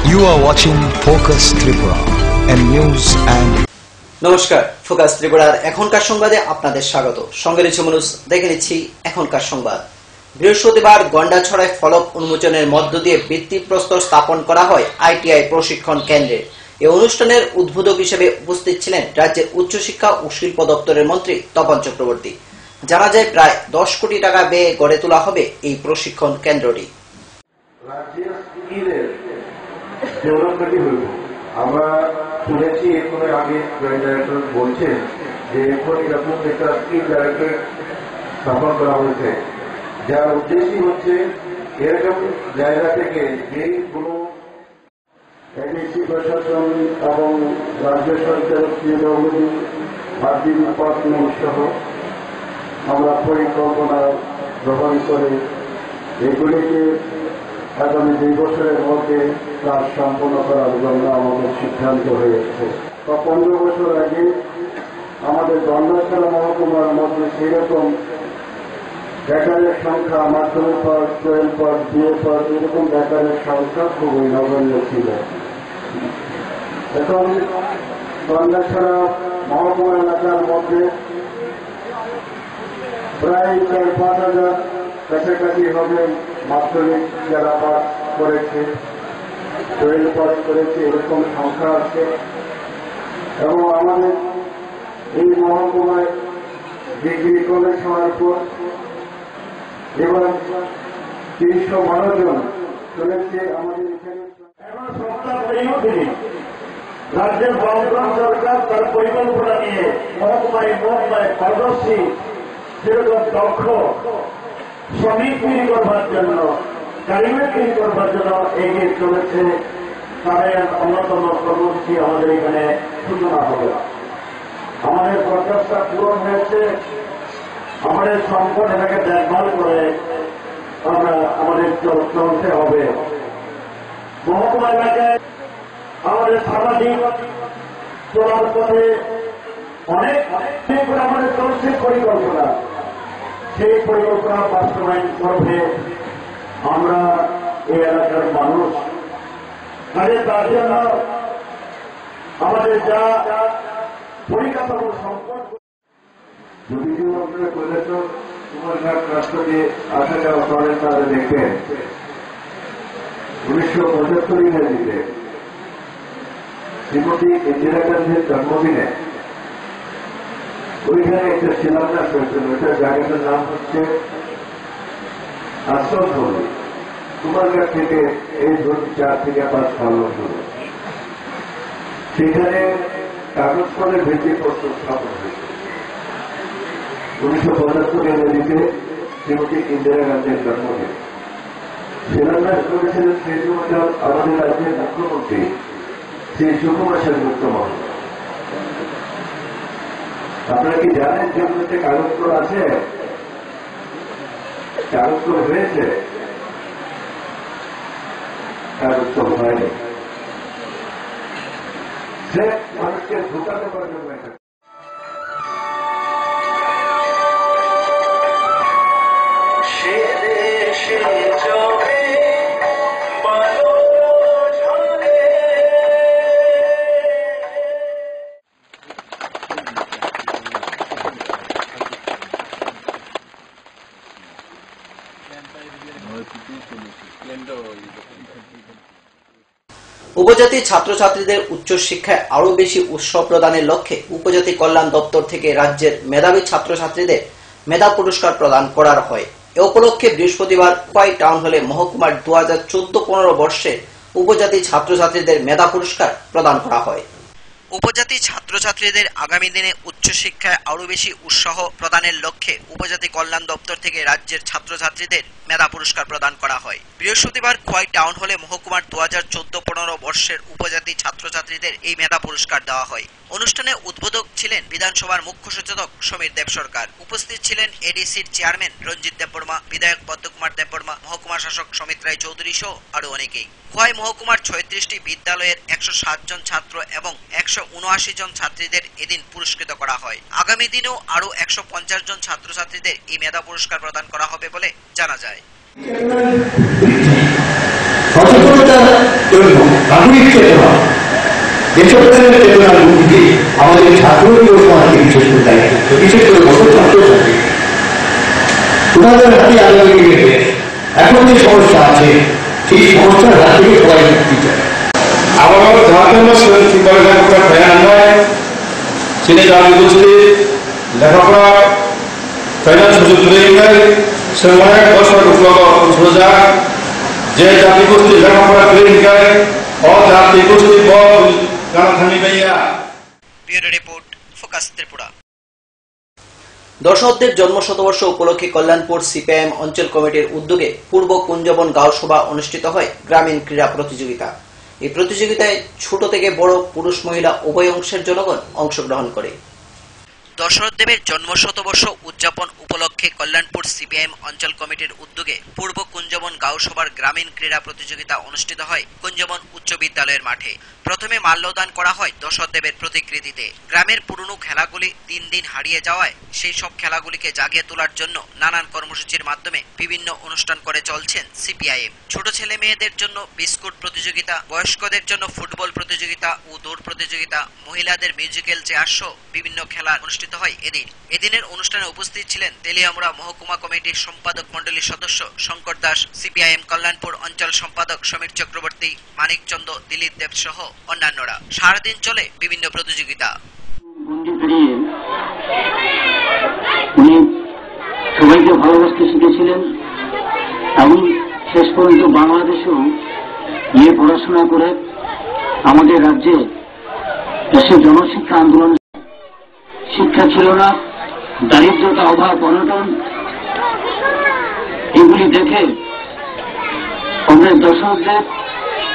You are watching Focus Tripura and news and নমস্কার, focus ত্রিপুরার এখনকার সংবাদে আপনাদের স্বাগত। সঙ্গে রয়েছে মনুষ। দেখে নিচ্ছি এখনকার সংবাদ। বৃহস্পতিবার গন্ডাছড়ায় ফলক উন্মোচনের মধ্য দিয়ে ভিত্তিপ্রস্তর স্থাপন করা হয় আইটিআই প্রশিক্ষণ কেন্দ্রে। এই অনুষ্ঠানের উদ্বোধক হিসেবে উপস্থিত ছিলেন রাজ্যের উচ্চশিক্ষা ও শিল্প দপ্তরের মন্ত্রী তপন চক্রবর্তী। জানা যায় প্রায় 10 কোটি টাকা ব্যয়ে গড়ে তোলা হবে এই প্রশিক্ষণ কেন্দ্রটি। আমরা শুনেছি এরপরে আগে জয়েন্ট ডাইরেক্টর বলছেন যে এখন এরকম একটা স্কিল ডাইরেক্টর স্থাপন করা হয়েছে, যার উদ্দেশ্যই হচ্ছে এরকম জায়গা থেকে যেগুলো এডিসি প্রশাসন এবং রাজ্য সরকার মাধ্যমিক ডিপার্টমেন্ট সহ আমরা পরিকল্পনা গ্রহণ করে এগুলিকে আগামী 2 বছরের মধ্যে কাজ সম্পন্ন করার জন্য আমাদের সিদ্ধান্ত হয়েছে। 15 বছর আগে আমাদের গন্ডাছড়া মহকুমার মধ্যে সেরকম বেকারের সংখ্যা মাধ্যমিক পাস, 12 পাস, বিএ পাস এরকম বেকারের সংখ্যা খুবই নগণ্য ছিল। এখন গন্ডাছড়া মহকুমা এলাকার মধ্যে প্রায় 4-5 হাজার কাছাকাছি হবে মাধ্যমিক যারা পাস করেছে, 12 পাস করেছে এরকম সংখ্যা আছে। এবং আমাদের এই মহকুমায় ডিগ্রি কলেজ হওয়ার পর এবার 312 জন চলেছে আমাদের এখানে। এখন সরকার হয়নি, রাজ্যের বামফ্রন্ট সরকার তার পরিকল্পনা নিয়ে মহকুমায় পারদর্শী সেরকম দক্ষ শ্রমিক তৈরি করবার জন্য, কারিগর তৈরি করবার জন্য এগিয়ে চলেছে। তাদের অন্যতম কর্মসূচি আমাদের এখানে সূচনা হবে। আমাদের প্রত্যাশা পূরণ হয়েছে। আমাদের সম্পদ এটাকে দেখভাল করে আমরা আমাদের চলতে হবে। মহকুমা এলাকায় আমাদের সামাজিক চলার পথে অনেক আমাদের চলছে পরিকল্পনা। সেই পরিকল্পনা বাস্তবায়ন করবে আমরা এই এলাকার মানুষ। তার জন্য আমাদের যা পরিকাঠামো সম্পদ যদি কেউ আপনারা করেছ তোমার ঘাট রাষ্ট্রকে আসা যাওয়া করেন তারা দেখবেন 1975 ইংরেজিতে শ্রীমতী ইন্দিরা গান্ধীর জন্মদিনে ওইখানে একটা শিলান্যাস হয়েছিল। ওইটার জায়গাটার নাম হচ্ছে আশ্রমপল্লী। তোমার কাছ থেকে এই ধরুন 4 থেকে 5 কিলোমিটার সেখানে কাগজ কলের ভিত্তিপ্রস্তর স্থাপন হয়েছে 1975 ইংরেজিতে শ্রীমতী ইন্দিরা গান্ধীর জন্মদিন। শিলান্যাস করেছিলেন সেই সময়টা আমাদের রাজ্যের মুখ্যমন্ত্রী শ্রী সুকুমার সেনগুপ্ত মহোদয়। আপনারা কি জানেন যেগুলোতে কাগজ কল আছে, কাগজ কল হয়েছে, কাগজ কল হয়নি। সে মানুষকে ঢুকাতে পারবে না। উপজাতি ছাত্রছাত্রীদের উচ্চশিক্ষায় আরো বেশি উৎসাহ প্রদানের লক্ষ্যে উপজাতি কল্যাণ দপ্তর থেকে রাজ্যের মেধাবী ছাত্রছাত্রীদের মেধা পুরস্কার প্রদান করা হয়। এ উপলক্ষে বৃহস্পতিবার খোয়াই টাউন হলে মহকুমার 2014-15 বর্ষে উপজাতি ছাত্রছাত্রীদের মেধা পুরস্কার প্রদান করা হয়। উপজাতি ছাত্রছাত্রীদের আগামী দিনে উচ্চশিক্ষায় আরো বেশি উৎসাহ প্রদানের লক্ষ্যে উপজাতি কল্যাণ দপ্তর থেকে রাজ্যের ছাত্রছাত্রীদের মেধা পুরস্কার প্রদান করা হয়। বৃহস্পতিবার খোয়াই টাউন হলে মহকুমার 2014-15 বর্ষের উপজাতি ছাত্রছাত্রীদের এই মেধা পুরস্কার দেওয়া হয়। অনুষ্ঠানে উদ্বোধক ছিলেন বিধানসভার মুখ্য সচেতক সমীর দেব সরকার। উপস্থিত ছিলেন এডিসির চেয়ারম্যান রঞ্জিত দেববর্মা, বিধায়ক পদ্মকুমার দেববর্মা, মহকুমা শাসক সমিত রায় চৌধুরী সহ আরো অনেকেই। খোয়াই মহকুমার 36টি বিদ্যালয়ের 107 জন ছাত্র এবং 179 জন ছাত্রীদের এদিন পুরস্কৃত করা হয়। আগামী দিনেও আরো 150 জন ছাত্রছাত্রীদের এই মেধা পুরস্কার প্রদান করা হবে বলে জানা যায়। সচেতনতা এবং নাগরিক চেতনা, দেশপ্রেমের চেতনার মধ্যে আমাদের ছাত্রীয় সমাজকে বিশেষ করে দায়িত্ব, বিশেষ করে বড় ছাত্রছাত্রী ওনাদের হাতে আগামী দিনে এখন যে সমস্যা আছে সেই সমস্যার হাত থেকে সবাই মুক্তি চায়। आबाद झारखंड चीनी गामी गुजरी लेखापड़ा फाइनाल सुযোগ তৈরি সেমানে বছর সুযোগ যে জাতি গোষ্ঠী লেখাপড়া তৈরি করে ও জাতি গোষ্ঠী বল গানাখানি ভাইয়া। Bureau report, focus Tripura. দর্শকদের জন্ম শতবর্ষ উপলক্ষে কল্যাণপুর সিপিআইএম অঞ্চল কমিটির উদ্যোগে পূর্ব কুঞ্জবন গাঁও সভা অনুষ্ঠিত হয় গ্রামীণ ক্রীড়া প্রতিযোগিতা। এই প্রতিযোগিতায় ছোট থেকে বড় পুরুষ মহিলা উভয় অংশের জনগণ অংশগ্রহণ করে। দশরথদেবের জন্ম শতবর্ষ উদযাপন উপলক্ষে কল্যাণপুর সিপিআইএম অঞ্চল কমিটির উদ্যোগে পূর্ব কুঞ্জবন গাঁও সভার গ্রামীণ ক্রীড়া প্রতিযোগিতা অনুষ্ঠিত হয় কুঞ্জবন উচ্চ বিদ্যালয়ের মাঠে। প্রথমে মাল্যদান করা হয় দশরথদেবের প্রতিকৃতিতে। গ্রামের পুরনো খেলাগুলি দিন দিন হারিয়ে যাওয়ায় সেই সব খেলাগুলিকে জাগিয়ে তোলার জন্য নানান কর্মসূচির মাধ্যমে বিভিন্ন অনুষ্ঠান করে চলছেন সিপিআইএম। ছোট ছেলে মেয়েদের জন্য বিস্কুট প্রতিযোগিতা, বয়স্কদের জন্য ফুটবল প্রতিযোগিতা ও দৌড় প্রতিযোগিতা, মহিলাদের মিউজিক্যাল চেয়ার সহ বিভিন্ন খেলা অনুষ্ঠিত হয় এদিনের অনুষ্ঠানে উপস্থিত ছিলেন তেলিয়ামুড়া মহকুমা কমিটির সম্পাদক মন্ডলীর সদস্য শঙ্কর দাস, সিপিআইএম কল্যাণপুর অঞ্চল সম্পাদক সমীর চক্রবর্তী, মানিকচন্দ্র, দিলীপ দেব সহ অন্যান্যরা। সারাদিন চলে বিভিন্ন প্রতিযোগিতা। উনি সবাইকে ভালোবাসতে শিখেছিলেন এবং শেষ পর্যন্ত বাংলাদেশেও নিয়ে পড়াশোনা করে আমাদের রাজ্যে দেশে জনশিক্ষা আন্দোলন, শিক্ষা ছিল না, দারিদ্রতা, অভাব, অনটন এগুলি দেখে কংগ্রেস দর্শকদের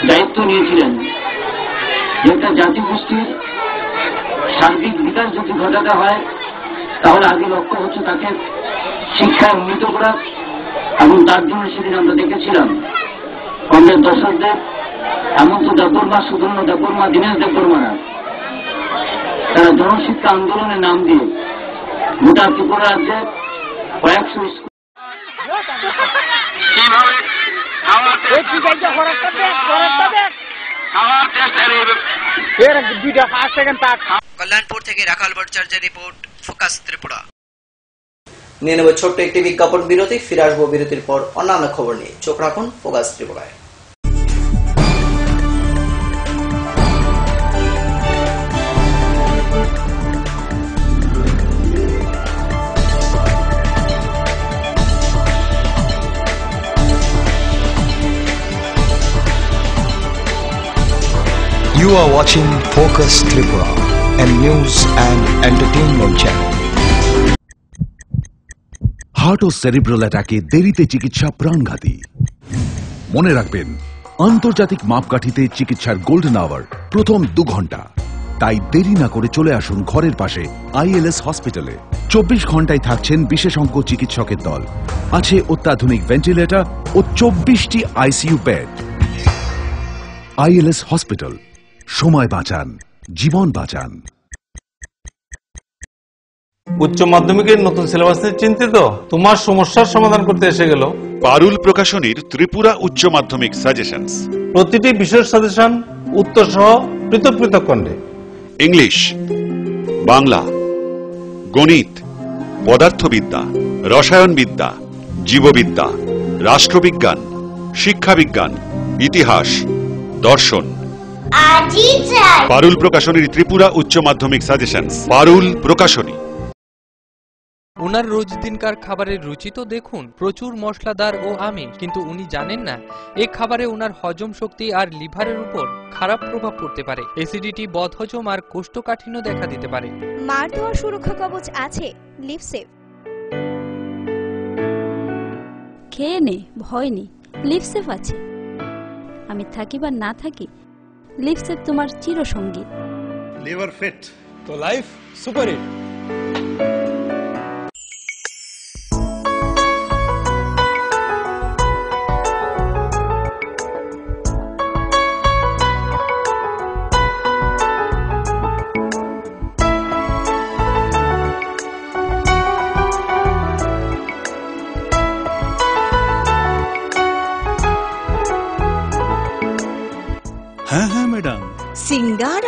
দায়িত্ব নিয়েছিলেন যে একটা জাতিগোষ্ঠীর সার্বিক বিকাশ যদি ঘটাতে হয় তাহলে আগে লক্ষ্য হচ্ছে তাকে শিক্ষায় উন্নীত করা, এবং তার জন্য সেদিন আমরা দেখেছিলাম কংগ্রেস দর্শকদের হেমন্ত দেববর্মা, সুধন্য দেববর্মা, দীনেশ দেববর্মারা তারা জনশিক্ষা আন্দোলনের নাম দিয়ে গোটা ত্রিপুরা রাজ্যে কয়েকশো স্কুল কল্যাণপুর থেকে রাখাল ভট্টাচার্যের রিপোর্ট, ফোকাস ত্রিপুরা। নিয়ে নেব ছোট্ট একটি বিজ্ঞাপন বিরতি, ফিরে আসবো বিরতির পর অন্যান্য খবর নিয়ে। চোখ রাখুন ফোকাস ত্রিপুরায়। You are watching Focus Tripura, a news and entertainment channel. Heart ও সেরিব্রাল অ্যাটাকে দেরিতে চিকিৎসা প্রাণঘাতী। মনে রাখবেন, আন্তর্জাতিক মাপকাঠিতে চিকিৎসার গোল্ডেন আওয়ার প্রথম 2 ঘন্টা। তাই দেরি না করে চলে আসুন ঘরের পাশে আইএলএস হসপিটালে। 24 ঘন্টায় থাকছেন বিশেষজ্ঞ চিকিৎসকের দল, আছে অত্যাধুনিক ভেন্টিলেটর ও 24টি আইসিইউ বেড। আইএলএস হসপিটাল, সময় বাঁচান, জীবন বাঁচান। উচ্চ মাধ্যমিকের নতুন সিলেবাস নিয়ে চিন্তিত? তোমার সমস্যার সমাধান করতে এসে গেল পারুল প্রকাশনীর ত্রিপুরা উচ্চ মাধ্যমিক সাজেশনস। প্রতিটি বিষয়ের সাজেশন উত্তর সহ পৃথক পৃথক খণ্ডে। ইংলিশ, বাংলা, গণিত, পদার্থবিদ্যা, রসায়নবিদ্যা, জীববিদ্যা, রাষ্ট্রবিজ্ঞান, শিক্ষাবিজ্ঞান, ইতিহাস, দর্শন। পারুল প্রকাশনীর ত্রিপুরা উচ্চ মাধ্যমিক সাজেশনস। পারুল প্রকাশনী। উনার রোজ দিনকার খাবারের রুচি তো দেখুন, প্রচুর মশলাদার ও আমিষ, কিন্তু উনি জানেন না এই খাবারে উনার হজম শক্তি আর লিভারের উপর খারাপ প্রভাব পড়তে পারে। অ্যাসিডিটি, বদহজম আর কোষ্ঠকাঠিন্য দেখা দিতে পারে। মার দেওয়া সুরক্ষা কবচ আছে লিভসেভ। খেয়ে নে, ভয় নেই, লিভসেভ আছে। আমি থাকি বা না থাকি, লিভসেভ তোমার চিরসঙ্গী। লিভার ফিট তো লাইফ সুপার হিট।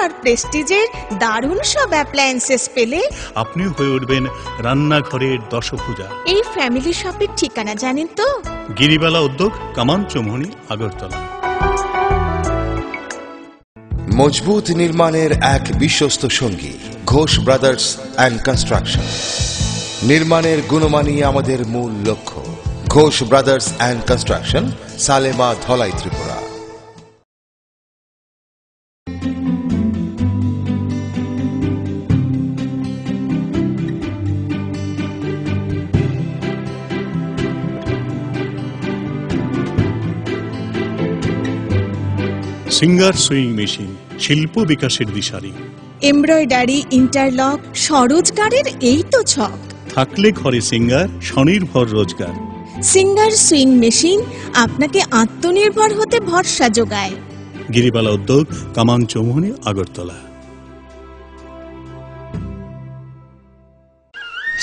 আর প্রেস্টিজের দারুণ সব অ্যাপ্লায়েন্সেস পেলে আপনিও হয়ে উঠবেন রান্নাঘরের দশভুজা। এই ফ্যামিলি শপের ঠিকানা জানেন তো? গিরিবালা উদ্যোগ, কামান চৌমুহনী, আগরতলা। মজবুত নির্মাণের এক বিশ্বস্ত সঙ্গী ঘোষ ব্রাদার্স অ্যান্ড কনস্ট্রাকশন। নির্মাণের গুণমানই আমাদের মূল লক্ষ্য। Ghosh brothers and construction, Salema, Dhalai, Tripura. Singer sewing machine, শিল্প বিকাশের দিশারি। এমব্রয়ডারি, ইন্টারলক, স্বরোজগারের এই তো ছক। থাকলে ঘরে সিঙ্গার, স্বনির্ভর রোজগার। সিঙ্গার সুইং মেশিন আপনাকে আত্মনির্ভর হতে ভরসা যোগায়। গিরিবালা উদ্যোগ, কামান চৌমুহনী, আগরতলা।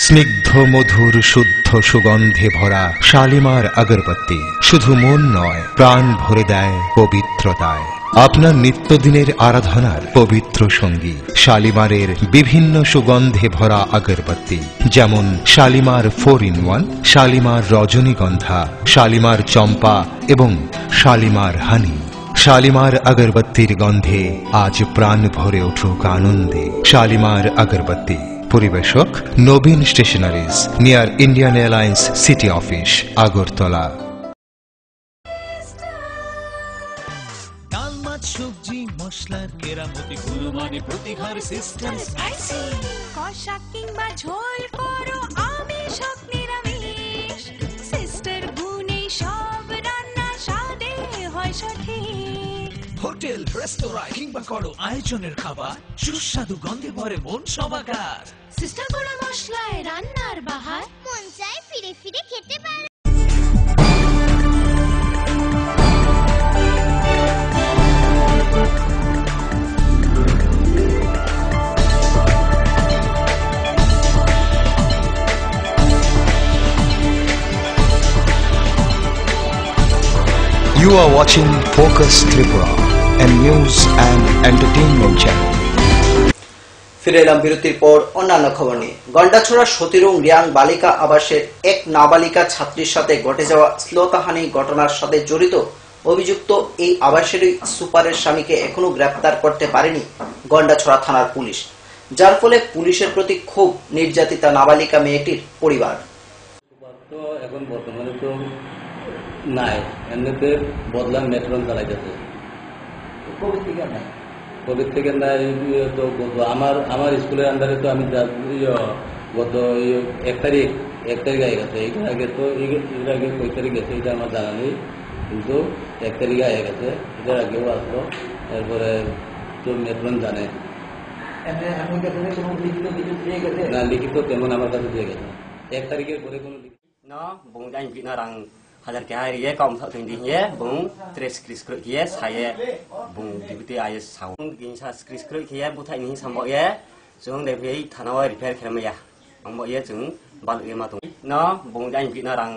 স্নিগ্ধ মধুর শুদ্ধ সুগন্ধে ভরা শালিমার আগরবাতি শুধু মন নয়, প্রাণ ভরে দেয় পবিত্রতায়। আপনার নিত্যদিনের আরাধনার পবিত্র সঙ্গী শালিমারের বিভিন্ন সুগন্ধে ভরা আগরবাতি, যেমন শালিমার 4-in-1, শালিমার রজনীগন্ধা, শালিমার চম্পা এবং শালিমার হানি। শালিমার আগরবাতির গন্ধে আজ প্রাণ ভরে উঠুক আনন্দে। শালিমার আগরবাতি। পরিবেশক Nabin stationeries, near Indian Airlines city office, Agartala. ডাল, মাছ, সবজি, মশলার কেরামতি, গুণমানে প্রতি ঘর সিস্টেম স্পাইসি। কষা কিংবা ঝোল করো আমিষ হোক নিরামিষ, সিস্টার গুণে সব রান্না স্বাদে হয় সঠিক। হোটেল, রেস্তোরাঁ কিংবা করো আয়োজনের খাবার, সুস্বাদু গন্ধে ভরে মন সবাকার। সিস্টার গুঁড়ো মশলায় রান্নার বাহার, মন চায় ফিরে ফিরে খেতে পারে। You are watching Focus Tripura, a news and entertainment channel. ফিরে এলাম বিরতির পর অন্যান্য খবর নিয়ে। গন্ডাছড়া সতীরুং রিয়াং বালিকা আবাসের এক নাবালিকা ছাত্রীর সাথে ঘটে যাওয়া শ্লীলতাহানি ঘটনার সাথে জড়িত অভিযুক্ত এই আবাসেরই সুপারের স্বামীকে এখনো গ্রেপ্তার করতে পারেনি গন্ডাছড়া থানার পুলিশ, যার ফলে পুলিশের প্রতি খুব নির্যাতিতা নাবালিকা মেয়েটির পরিবার। এখন বর্তমানে তো নাই, এমনিতে বদলাম মেট্রন চালাইতেছে। কোভিড থেকে নাই তো আমার স্কুলের আন্ডারে তো আমি গত 1 তারিখ আগে গেছে। এর আগে তো এর আগে কয় তারিখ গেছে এটা আমার জানা নেই, কিন্তু 1 তারিখ আগে গেছে, এটার আগেও আসলো। এরপরে তো মেট্রন জানে না, লিখিত তেমন আমার কাছে দিয়ে গেছে। 1 তারিখের পরে কোনো hajar ke hari ye kaum thak tindi ye bung tres kris kruk ye saya bung deputy ayes sau gin sa kris kruk ye buthai ni sambo ye jung de phei thanawa repair khrama ya ambo ye jung bal ye ma tung no bung dai bi na rang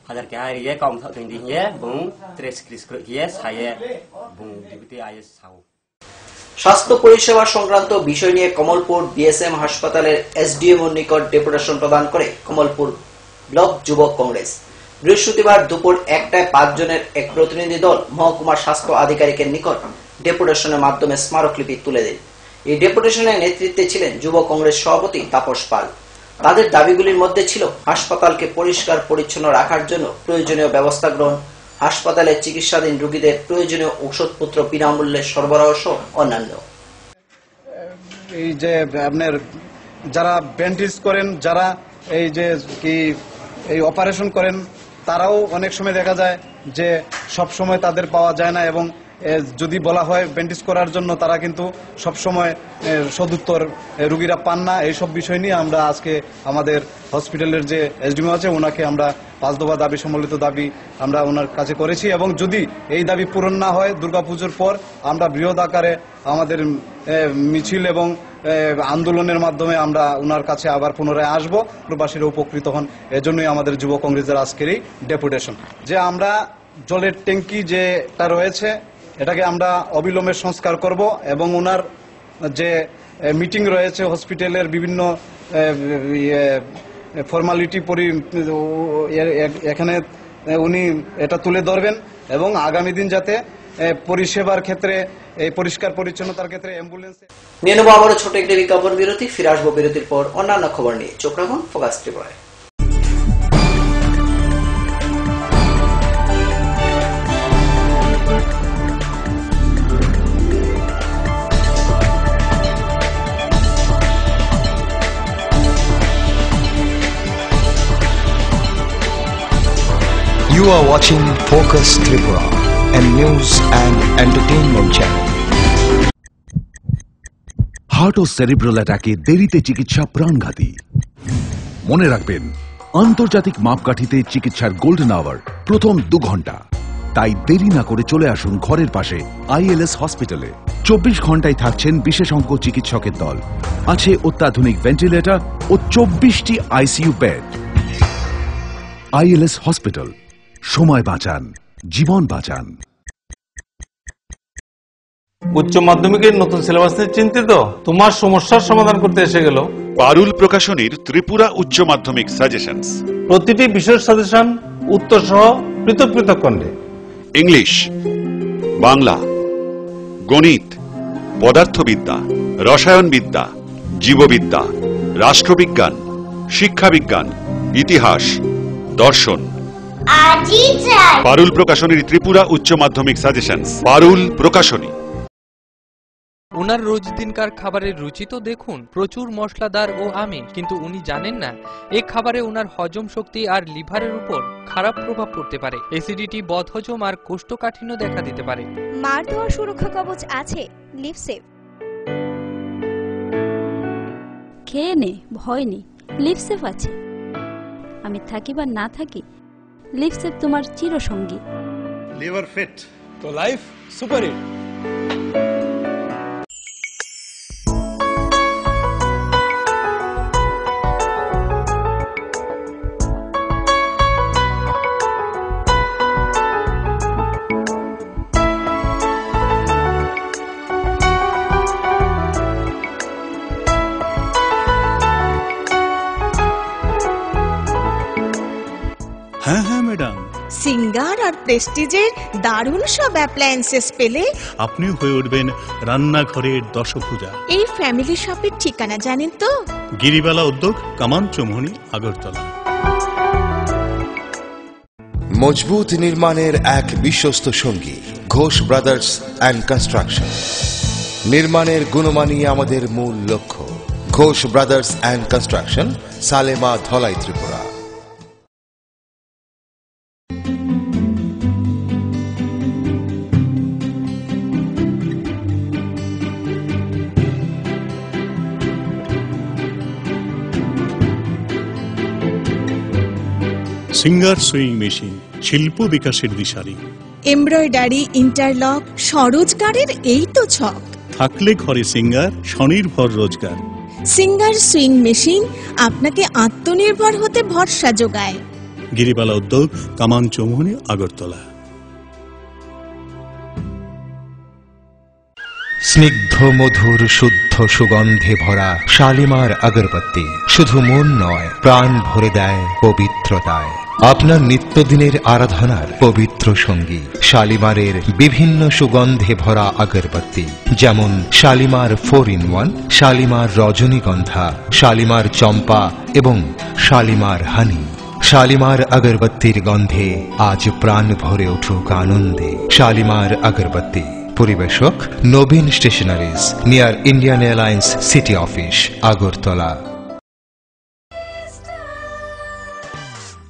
hajar ke hari ye kaum thak tindi ye bung tres kris kruk ye saya bung deputy ayes sau। স্বাস্থ্য পরিষেবা সংক্রান্ত বিষয় নিয়ে Kamalpur BSM হাসপাতালের SDM এর নিকট deputation প্রদান করে কমলপুর ব্লক যুবক কংগ্রেস। বৃহস্পতিবার দুপুর 1টায় 5 জনের এক প্রতিনিধি দল মহকুমা স্বাস্থ্য আধিকারিকের নিকট ডেপুটেশনের মাধ্যমে স্মারকলিপি তুলে দেন। এই ডেপুটেশনের নেতৃত্বে ছিলেন যুব কংগ্রেস সভাপতি তাপস পাল। তাদের দাবিগুলির মধ্যে ছিল হাসপাতালকে পরিষ্কার পরিচ্ছন্ন রাখার জন্য প্রয়োজনীয় ব্যবস্থা গ্রহণ, হাসপাতালে চিকিৎসাধীন রোগীদের প্রয়োজনীয় ঔষধপত্র বিনামূল্যে সরবরাহ সহ অন্যান্য। এই যে আপনার যারা ব্যান্ডেজ করেন, যারা এই যে কি এই অপারেশন করেন, তারাও অনেক সময় দেখা যায় যে সব সময় তাদের পাওয়া যায় না, এবং যদি বলা হয় ব্যান্ডেজ করার জন্য তারা কিন্তু সব সময় সদুত্তর রোগীরা পান না। এইসব বিষয় নিয়ে আমরা আজকে আমাদের হসপিটালের যে এসডিএম আছে ওনাকে আমরা 5 দফা দাবি সম্বলিত দাবি আমরা ওনার কাছে করেছি, এবং যদি এই দাবি পূরণ না হয় দুর্গাপুজোর পর আমরা বৃহৎ আকারে আমাদের মিছিল এবং আন্দোলনের মাধ্যমে আমরা ওনার কাছে আবার পুনরায় আসবো, প্রবাসীরা উপকৃত হন। এজন্যই আমাদের যুব কংগ্রেসের আজকের এই ডেপুটেশন, যে আমরা জলের ট্যাঙ্কি যেটা রয়েছে এটাকে আমরা অবিলম্বে সংস্কার করব এবং ওনার যে মিটিং রয়েছে হসপিটালের বিভিন্ন ফর্মালিটি এখানে উনি এটা তুলে ধরবেন এবং আগামী দিন যাতে পরিষেবার ক্ষেত্রে এই পরিষ্কার পরিচ্ছন্নতার ক্ষেত্রে অ্যাম্বুলেন্স নিয়ে নেবো আবারও ছোট একটি বিজ্ঞাপন বিরতি। ফিরে আসবো বিরতির পর অন্যান্য খবর নিয়ে। চোখ রাখুন ফোকাস ত্রিপুরায়। You are watching Focus Tripura, a news and entertainment channel. Heart ও সেরিব্রাল অ্যাটাকে দেরিতে চিকিৎসা প্রাণঘাতী। মনে রাখবেন, আন্তর্জাতিক মাপকাঠিতে চিকিৎসার গোল্ডেন আওয়ার প্রথম 2 ঘন্টা। তাই দেরি না করে চলে আসুন ঘরের পাশে ILS হসপিটালে। 24 ঘন্টায় থাকছেন বিশেষজ্ঞ চিকিৎসকের দল, আছে অত্যাধুনিক ভেন্টিলেটর ও 24টি ICU বেড। ILS হসপিটাল, সময় বাঁচান, জীবন বাঁচান। উচ্চ মাধ্যমিকের নতুন সিলেবাস নিয়ে চিন্তিত? তোমার সমস্যার সমাধান করতে এসে গেল পারুল প্রকাশনীর ত্রিপুরা উচ্চ মাধ্যমিক সাজেশনস। প্রতিটি বিষয়ের সাজেশন উত্তর সহ পৃথক পৃথক খণ্ডে। ইংলিশ, বাংলা, গণিত, পদার্থবিদ্যা, রসায়নবিদ্যা, জীববিদ্যা, রাষ্ট্রবিজ্ঞান, শিক্ষাবিজ্ঞান, ইতিহাস, দর্শন। পারুল প্রকাশনীর ত্রিপুরা উচ্চ মাধ্যমিক সাজেশনস। পারুল প্রকাশনী। ওনার রোজ দিনকার খাবারের রুচি তো দেখুন, প্রচুর মশলাদার ও আমিষ, কিন্তু উনি জানেন না এই খাবারে ওনার হজম শক্তি আর লিভারের উপর খারাপ প্রভাব পড়তে পারে। অ্যাসিডিটি, বদহজম আর কোষ্ঠকাঠিন্য দেখা দিতে পারে। মার দেওয়া সুরক্ষা কবচ আছে লিভসেভ। খেয়ে নে, ভয় নেই, লিভসেভ আছে। আমি থাকি বা না থাকি, লিভসেভ তোমার চিরসঙ্গী। লিভার ফিট তো লাইফ সুপার হিট। হ্যাঁ হ্যাঁ ম্যাডাম, সিঙ্গার আর প্রেস্টিজের দারুণ সব অ্যাপ্লায়েন্সেস পেলে আপনি হয়ে উঠবেন রান্নাঘরের দশভুজা। এই ফ্যামিলি শপের ঠিকানা জানেন তো? গিরিবালা উদ্যোগ, কামান চৌমুহনী, আগরতলা। মজবুত নির্মাণের এক বিশ্বস্ত সঙ্গী ঘোষ ব্রাদার্স অ্যান্ড কনস্ট্রাকশন। নির্মাণের গুণমানই আমাদের মূল লক্ষ্য। Ghosh brothers and construction, Salema, Dhalai, Tripura. Singer sewing machine, শিল্প বিকাশের দিশারি। এমব্রয়ডারি, ইন্টারলক, স্বরোজগারের এই তো ছক। থাকলে ঘরে সিঙ্গার, স্বনির্ভর রোজগার। সিঙ্গার সুইং মেশিন আপনাকে আত্মনির্ভর হতে ভরসা যোগায়। গিরিবালা উদ্যোগ, কামান চৌমুহনী, আগরতলা। স্নিগ্ধ মধুর শুদ্ধ সুগন্ধে ভরা শালিমার আগরবাতি শুধু মন নয়, প্রাণ ভরে দেয় পবিত্রতায়। আপনার নিত্যদিনের আরাধনার পবিত্র সঙ্গী শালিমারের বিভিন্ন সুগন্ধে ভরা আগরবাতি, যেমন শালিমার 4-in-1, শালিমার রজনীগন্ধা, শালিমার চম্পা এবং শালিমার হানি। শালিমার আগরবাতির গন্ধে আজ প্রাণ ভরে উঠুক আনন্দে। শালিমার আগরবাতি। পরিবেশক Nabin stationeries, near Indian Airlines city office, Agartala.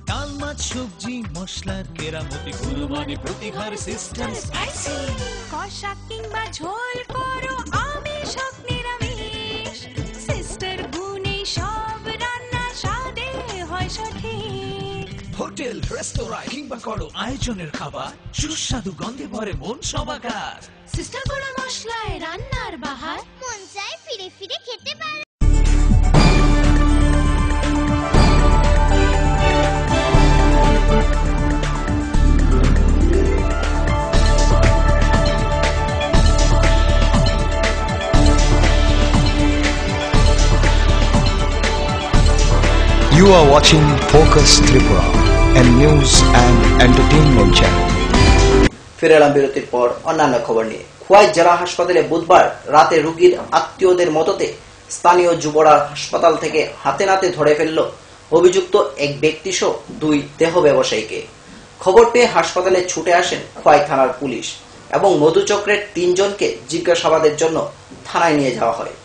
ডাল, মাছ, সবজি, মশলার কেরামতি, গুণমানী প্রতিহার সিস্টেম। কষা কিংবা ঝোল করো আমিষ হোক নিরামিষ, সিস্টার গুণে সব রান্না স্বাদে হয় সঠিক। হোটেল, রেস্তোরাঁ কিংবা করো আয়োজনের খাবার, সুস্বাদু গন্ধে ভরে মন সমাকার। সিস্টার গুঁড়ো মশলায় রান্নার বাহার, মন চায় ফিরে ফিরে খেতে পারে। You are watching Focus Tripura, a news and entertainment channel. ফিরে এলাম বিরতির পর অন্যান্য খবর নিয়ে। খোয়াই জেলা হাসপাতালে বুধবার রাতে রোগীর আত্মীয়দের মদতে স্থানীয় যুবরা হাসপাতাল থেকে হাতে নাতে ধরে ফেলল অভিযুক্ত এক ব্যক্তিসহ 2 দেহ ব্যবসায়ীকে। খবর পেয়ে হাসপাতালে ছুটে আসেন খোয়াই থানার পুলিশ এবং মধুচক্রের 3 জনকে জিজ্ঞাসাবাদের জন্য থানায় নিয়ে যাওয়া হয়।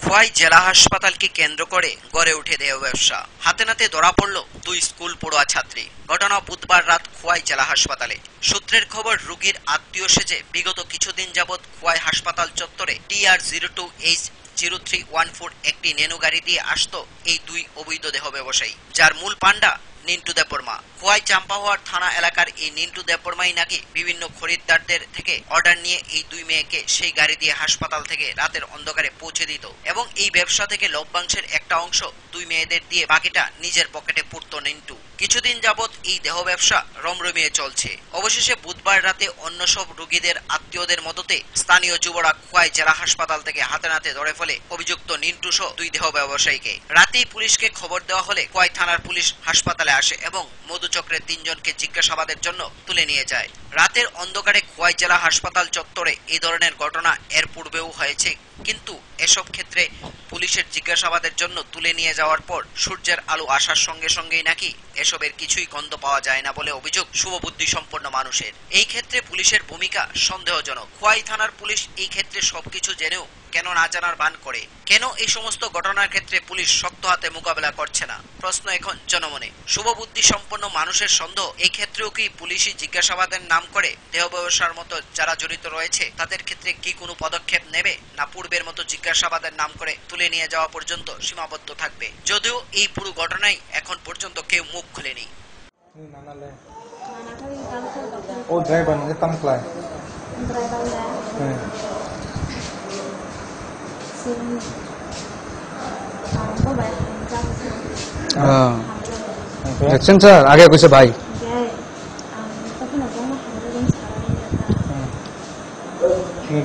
খোয়াই জেলা হাসপাতালকে কেন্দ্র করে গড়ে উঠে দেহ ব্যবসা। হাতে নাতে ধরা পড়ল 2 স্কুল পড়ুয়া ছাত্রী। ঘটনা বুধবার রাত খোয়াই জেলা হাসপাতালে। সূত্রের খবর, রোগীর আত্মীয় সেজে বিগত কিছুদিন যাবৎ খোয়াই হাসপাতাল চত্বরে TR02H0314 একটি নেনু গাড়ি দিয়ে আসতো এই 2 অবৈধ দেহ ব্যবসায়ী, যার মূল পান্ডা নিন্টু দেববর্মা। খোয়াই চাম্পাহাওয়ার থানা এলাকার এই নিন্টু দেববর্মাই নাকি বিভিন্ন খরিদ্দারদের থেকে অর্ডার নিয়ে এই 2 মেয়েকে সেই গাড়ি দিয়ে হাসপাতাল থেকে রাতের অন্ধকারে পৌঁছে দিত এবং এই ব্যবসা থেকে লভ্যাংশের একটা অংশ 2 মেয়েদের দিয়ে বাকিটা নিজের পকেটে পুরত নিন্টু। কিছুদিন যাবৎ এই দেহ ব্যবসা রমরমিয়ে চলছে। অবশেষে বুধবার রাতে অন্য সব রোগীদের আত্মীয়দের মদতে স্থানীয় যুবরা খোয়াই জেলা হাসপাতাল থেকে হাতে নাতে ধরে ফেলে অভিযুক্ত নিন্টু সহ 2 দেহ ব্যবসায়ীকে। রাতেই পুলিশকে খবর দেওয়া হলে খোয়াই থানার পুলিশ হাসপাতালে আসে এবং মধুচক্রের 3 জনকে জিজ্ঞাসাবাদের জন্য তুলে নিয়ে যায়। রাতের অন্ধকারে খোয়াই জেলা হাসপাতাল চত্বরে এই ধরনের ঘটনা এর পূর্বেও হয়েছে, কিন্তু এসব ক্ষেত্রে পুলিশের জিজ্ঞাসাবাদের জন্য তুলে নিয়ে যাওয়ার পর সূর্যের আলো আসার সঙ্গে সঙ্গেই নাকি এসবের কিছুই গন্ধ পাওয়া যায় না বলে অভিযোগ শুভবুদ্ধি সম্পন্ন মানুষের। এই ক্ষেত্রে পুলিশের ভূমিকা সন্দেহজনক। খোয়াই থানার পুলিশ এই ক্ষেত্রে সবকিছু জেনেও কেন না জানার ভান করে? কেন এই সমস্ত ঘটনার ক্ষেত্রে পুলিশ শক্ত হাতে মোকাবেলা করছে না? প্রশ্ন এখন জনমনে। শুভবুদ্ধি সম্পন্ন মানুষের সন্দেহ, এই ক্ষেত্রেও কি পুলিশি জিজ্ঞাসাবাদের নাম করে দেহ ব্যবসার মতো যারা জড়িত রয়েছে তাদের ক্ষেত্রে কি কোনো পদক্ষেপ নেবে, না পূর্বের মতো জিজ্ঞাসাবাদের নাম করে তুলে নিয়ে যাওয়া পর্যন্ত সীমাবদ্ধ থাকবে? যদিও এই পুরো ঘটনায় এখন পর্যন্ত কেউ মুখ খুলেনি। ও ড্রাইভার না তামক্লায় দেখছেন স্যার, আগে কইছে ভাই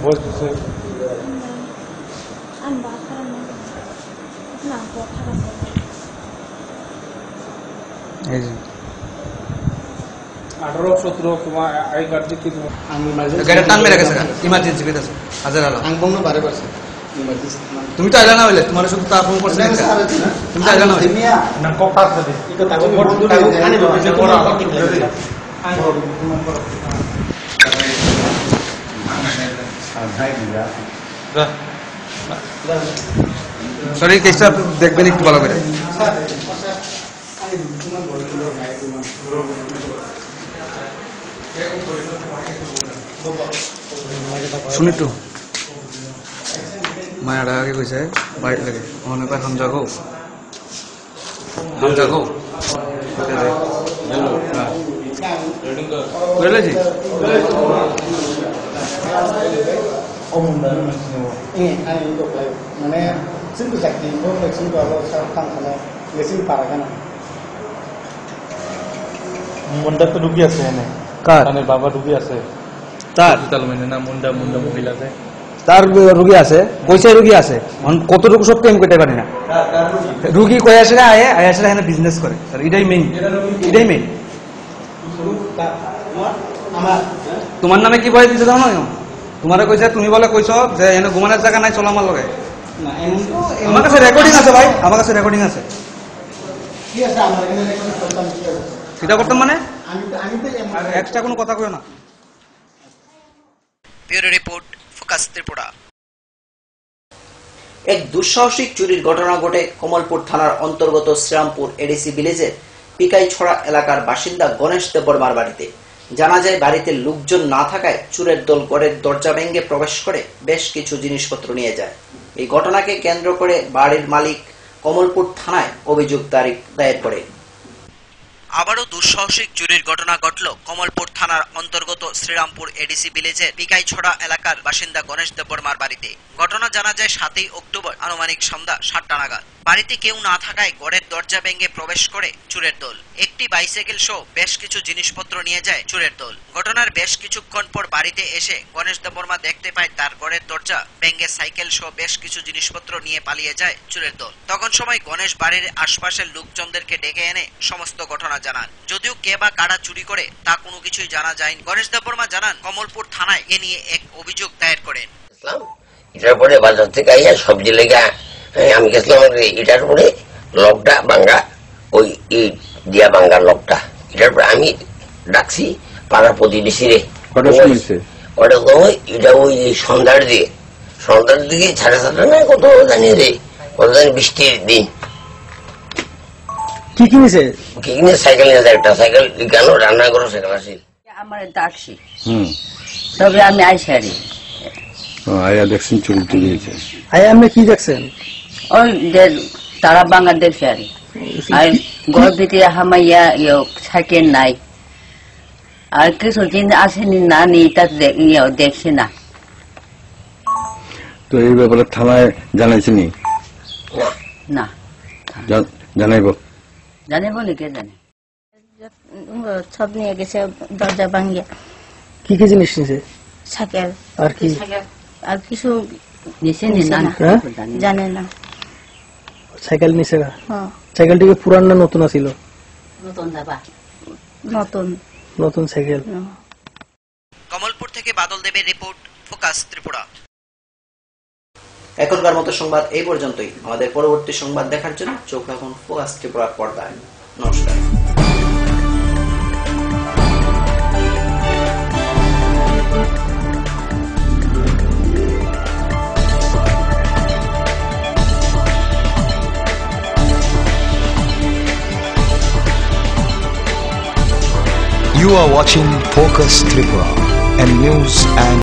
বলতেছে এই যে 18-17 তোমার আই কার্ড দেখি আমি গাড়ি টান মেরে গেছে ইমার্জেন্সি কইতাছে হাজার আলো আমি বন্ধ বারে করছে ইমার্জেন্সি তুমি তো আইলা না হইলে তোমার শুধু তার ফোন করছিস তুমি তো আইলা না হইলে না কথা আছে এটা তাকে বড় আনি বড় সরি কেসটা দেখবেন একটু ভালো করে। শুনি তো মায়াটা আগে কইছে বাইরে লাগে অনেক হাম যাগো বুঝলেছি মানে চিন্তু চাকরি চিন্তু আলো কাম খানে লেসিং পারা কেন মুন্ডা তো রুগী আছে এনে মানে বাবা রুগী আছে তার না মুন্ডা মহিলা আছে তার রুগী আছে কইছে রুগী আছে কতটুকু সত্য আমি কইতে পারি না। রুগী কই আসে না আয় আসে এখানে বিজনেস করে স্যার, এটাই মেইন। তোমার নামে কি বলে দিতে দাও না? তোমারে কইছে, তুমি বলে কইছ যে এনে ঘুমানোর জায়গা নাই, চলো আমার লগে। আমার কাছে রেকর্ডিং আছে ভাই, আমার কাছে রেকর্ডিং আছে। কি আছে আমার এখানে রেকর্ডিং করতাম, সেটা করতাম মানে আমি তো এক্সট্রা কোনো কথা কইও না। Bureau report, focus Tripura. এক দুঃসাহসিক চুরির ঘটনা ঘটে কমলপুর থানার অন্তর্গত শ্রীরামপুর এডিসি ভিলেজের পিকাইছড়া এলাকার বাসিন্দা গণেশ দেববর্মার বাড়িতে। জানা যায় বাড়িতে লোকজন না থাকায় চোরের দল ঘরের দরজা ভেঙে প্রবেশ করে বেশ কিছু জিনিসপত্র নিয়ে যায়। এই ঘটনাকে কেন্দ্র করে বাড়ির মালিক কমলপুর থানায় অভিযোগ দায়ের করে। আবারও দুঃসাহসিক চুরির ঘটনা ঘটল কমলপুর থানার অন্তর্গত শ্রীরামপুর এডিসি ভিলেজের পিকাইছড়া এলাকার বাসিন্দা গণেশ দেববর্মার বাড়িতে। ঘটনা জানা যায় 7ই অক্টোবর আনুমানিক সন্ধ্যা 7টা নাগাদ। বাড়িতে কেউ না থাকায় ঘরের দরজা ভেঙে প্রবেশ করে চোরের দল। একটি বাইসাইকেল সহ বেশ কিছু জিনিসপত্র নিয়ে যায় চোরের দল। ঘটনার বেশ কিছুক্ষণ পর বাড়িতে এসে গণেশ দেববর্মা দেখতে পায় তার ঘরের দরজা ভেঙে সাইকেল সহ বেশ কিছু জিনিসপত্র নিয়ে পালিয়ে যায় চোরের দল। তখন সময় গণেশ বাড়ির আশপাশের লোকজনদেরকে ডেকে এনে সমস্ত ঘটনা জানান। যদিও কে বা কারা চুরি করে তা কোনো কিছুই জানা যায়নি। গণেশ দেববর্মা জানান কমলপুর থানায় এ নিয়ে এক অভিযোগ দায়ের করেন। এটার পরে বাজার থেকে আইয়া সবজি লেগা আমি গেছিলাম, এটার পরে লকটা ভাঙ্গা, ওই ইট দিয়া ভাঙ্গার লকটা। এটার পরে আমি ডাকছি পাড়া প্রতিবেশী রে, ওটা তো এটা ওই সন্ধ্যার দিকে 7:30 না কত জানি রে, কত জানি বৃষ্টির দিন। কি কিনেছে? কি কিনে সাইকেল নিয়ে যায়, একটা সাইকেল কেন রান্না করো সাইকেল আসি আমার ডাকছি, তবে আমি আইসারি আয়া দেখছেন চুরি টুরি হয়েছে। আয়া আপনি কি দেখছেন? ওই তারা বাঙা দেখছে আর ঘর ভিতরে হামাইয়া সাইকেল নাই, আর কিছু জিনিস আসেনি না নেই, তা দেখছে না। তো এই ব্যাপারে থানায় জানাইছেনি? না জানাইব কে জানে। সব নিয়ে গেছে দরজা ভাঙিয়া। কি কি জিনিস নিছে? সাইকেল আর কি? আর কিছু জানে না। সাইকেল নিছে না? সাইকেলটি কি পুরান না নতুন ছিল? নতুন সাইকেল। কমলপুর থেকে বাদল দেবের রিপোর্ট, ফোকাস ত্রিপুরা। এখনকার মতো সংবাদ এই পর্যন্তই। আমাদের পরবর্তী সংবাদ দেখার জন্য চোখ রাখুন ফোকাস ত্রিপুরার পর্দায়। নমস্কার। You are watching Focus Tripura, a news and